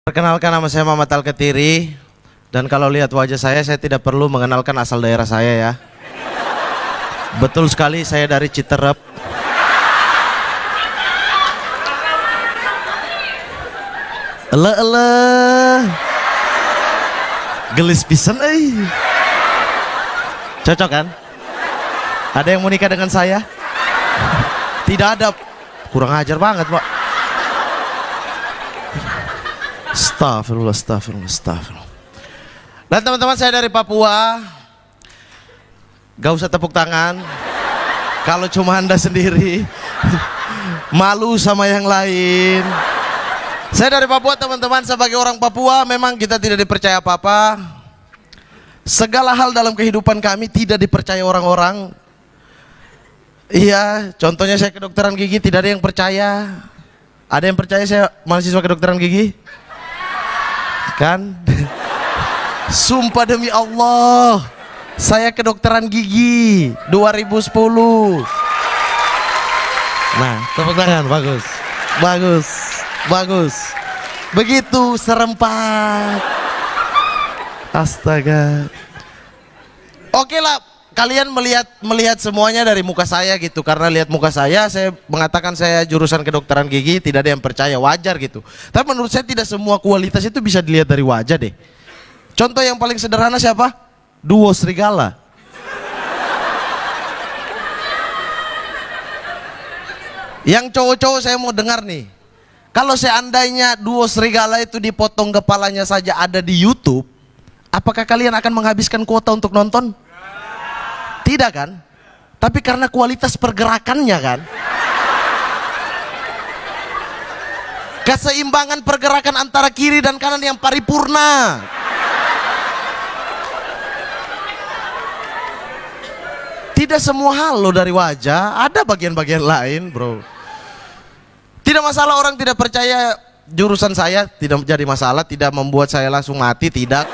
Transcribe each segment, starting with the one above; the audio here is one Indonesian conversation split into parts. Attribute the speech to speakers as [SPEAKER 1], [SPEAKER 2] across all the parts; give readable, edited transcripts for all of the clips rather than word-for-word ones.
[SPEAKER 1] Perkenalkan, nama saya Muhammad Al-Ketiri. Dan kalau lihat wajah saya tidak perlu mengenalkan asal daerah saya ya. Betul sekali, saya dari Citerep. Ele gelis pisan Cocok kan? Ada yang mau nikah dengan saya? Tidak ada. Kurang ajar banget, Pak. Astagfirullah. Dan teman-teman, saya dari Papua. Gak usah tepuk tangan kalau cuma Anda sendiri. Malu sama yang lain. Saya dari Papua, teman-teman. Sebagai orang Papua, memang kita tidak dipercaya apa-apa. Segala hal dalam kehidupan kami tidak dipercaya orang-orang. Iya, contohnya saya kedokteran gigi, tidak ada yang percaya. Ada yang percaya saya mahasiswa kedokteran gigi? Kan? Sumpah demi Allah, saya kedokteran gigi 2010. Nah, tepuk tangan, bagus. Begitu serempak. Astaga. Oke lah, kalian melihat semuanya dari muka saya gitu. Karena lihat muka saya mengatakan saya jurusan kedokteran gigi, tidak ada yang percaya, wajar gitu. Tapi menurut saya tidak semua kualitas itu bisa dilihat dari wajah deh. Contoh yang paling sederhana siapa? Duo serigala. Yang cowok-cowok saya mau dengar nih. Kalau seandainya duo serigala itu dipotong kepalanya saja ada di YouTube, apakah kalian akan menghabiskan kuota untuk nonton? Tidak kan? Tapi karena kualitas pergerakannya kan, keseimbangan pergerakan antara kiri dan kanan yang paripurna. Tidak semua hal lo dari wajah, ada bagian-bagian lain, bro. Tidak masalah orang tidak percaya jurusan saya, tidak jadi masalah, tidak membuat saya langsung mati, tidak.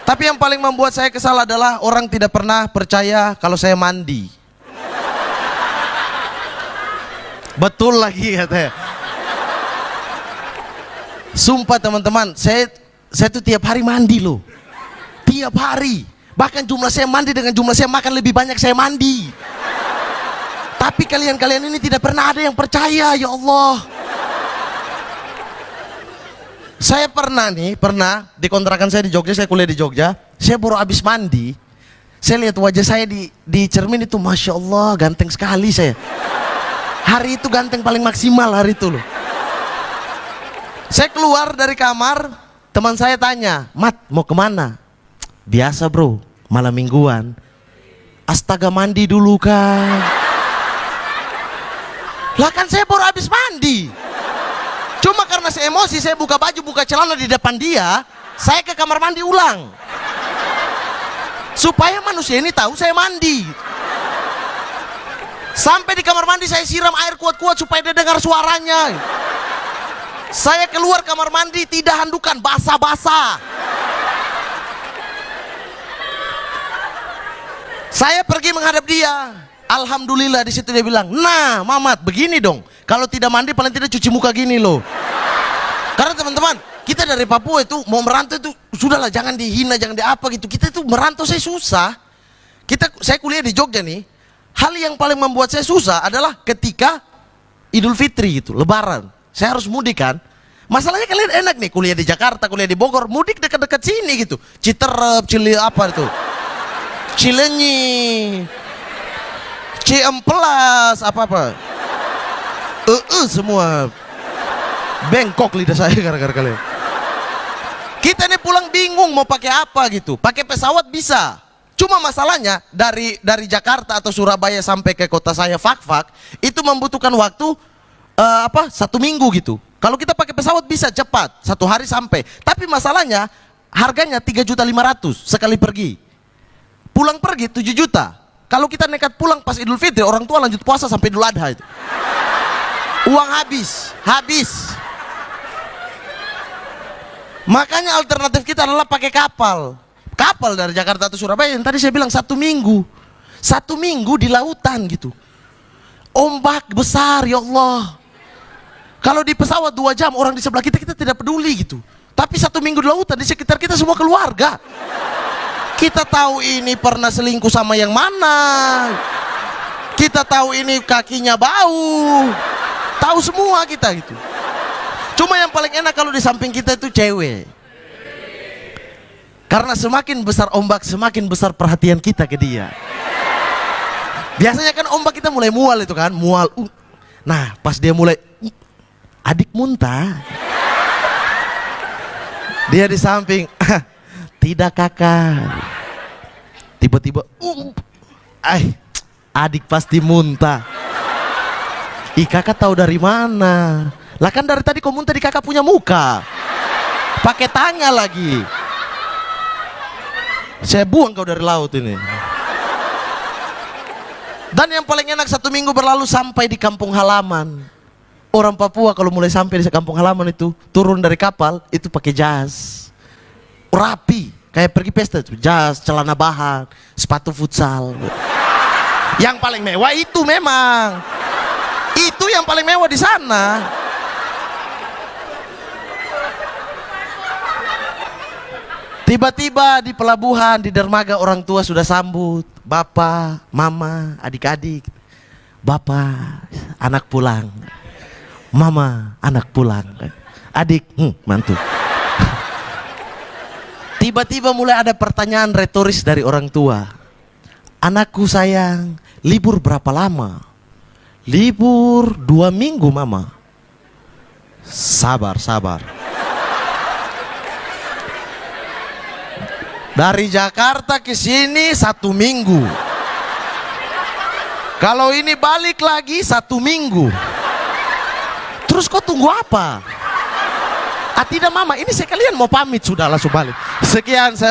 [SPEAKER 1] Tapi yang paling membuat saya kesal adalah orang tidak pernah percaya kalau saya mandi. Betul lagi katanya. Sumpah teman-teman, saya tuh tiap hari mandi loh. Tiap hari. Bahkan jumlah saya mandi dengan jumlah saya makan lebih banyak saya mandi. Tapi kalian-kalian ini tidak pernah ada yang percaya, ya Allah. Saya pernah di kontrakan saya di Jogja, saya kuliah di Jogja. Saya baru habis mandi, saya lihat wajah saya di cermin itu, Masya Allah, ganteng sekali saya. Hari itu ganteng paling maksimal hari itu loh. Saya keluar dari kamar, teman saya tanya, Mat, mau kemana? Biasa bro, malam mingguan. Astaga, mandi dulu kan. Lah kan saya baru habis mandi. Cuma karena saya emosi, saya buka baju, buka celana di depan dia. Saya ke kamar mandi ulang, supaya manusia ini tahu saya mandi. Sampai di kamar mandi saya siram air kuat-kuat supaya dia dengar suaranya. Saya keluar kamar mandi tidak handukan, basah-basah. Saya pergi menghadap dia. Alhamdulillah, di situ dia bilang, nah Mamat, begini dong. Kalau tidak mandi paling tidak cuci muka gini loh. Karena teman-teman, kita dari Papua itu mau merantau itu sudahlah, jangan dihina, jangan diapa gitu. Kita itu merantau saya susah. Saya kuliah di Jogja nih. Hal yang paling membuat saya susah adalah ketika Idul Fitri gitu, Lebaran. Saya harus mudik kan. Masalahnya kalian enak nih, kuliah di Jakarta, kuliah di Bogor, mudik dekat-dekat sini gitu. Citerep, apa itu? Cilenyi, Ciemplas, apa-apa. Semua. Bengkok lidah saya gara-gara kalian. Kita nih pulang bingung mau pakai apa gitu. Pakai pesawat bisa. Cuma masalahnya dari Jakarta atau Surabaya sampai ke kota saya Fakfak itu membutuhkan waktu 1 minggu gitu. Kalau kita pakai pesawat bisa cepat, 1 hari sampai. Tapi masalahnya harganya 3.500.000 sekali pergi. Pulang pergi 7 juta. Kalau kita nekat pulang pas Idul Fitri, orang tua lanjut puasa sampai Idul Adha itu. Uang habis. Makanya alternatif kita adalah pakai kapal. Kapal dari Jakarta atau Surabaya yang tadi saya bilang 1 minggu. 1 minggu di lautan gitu. Ombak besar, ya Allah. Kalau di pesawat 2 jam orang di sebelah kita, kita tidak peduli gitu. Tapi 1 minggu di lautan di sekitar kita semua keluarga. Kita tahu ini pernah selingkuh sama yang mana. Kita tahu ini kakinya bau. Tahu semua kita gitu. Cuma yang paling enak kalau di samping kita itu cewek. Karena semakin besar ombak, semakin besar perhatian kita ke dia. Biasanya kan ombak kita mulai mual itu kan, mual. Nah, pas dia mulai, adik muntah. Dia di samping, tidak kakak. Tiba-tiba, adik pasti muntah. Ih, kakak tahu dari mana? Lah kan dari tadi kau muntah di kakak punya muka. Pakai tanya lagi. Saya buang kau dari laut ini. Dan yang paling enak 1 minggu berlalu sampai di kampung halaman. Orang Papua kalau mulai sampai di kampung halaman itu turun dari kapal itu pakai jas. Rapi, kayak pergi pesta itu. Jas, celana bahan, sepatu futsal. Yang paling mewah itu memang. Itu yang paling mewah di sana. Tiba-tiba di pelabuhan, di dermaga orang tua sudah sambut. Bapak, mama, adik-adik. Bapak, anak pulang. Mama, anak pulang. Adik, mantu. Tiba-tiba mulai ada pertanyaan retoris dari orang tua. Anakku sayang, libur berapa lama? Libur 2 minggu mama. Sabar. Dari Jakarta ke sini 1 minggu. Kalau ini balik lagi 1 minggu. Terus kau tunggu apa? Tidak mama, ini sekalian mau pamit sudah langsung balik. Sekian saya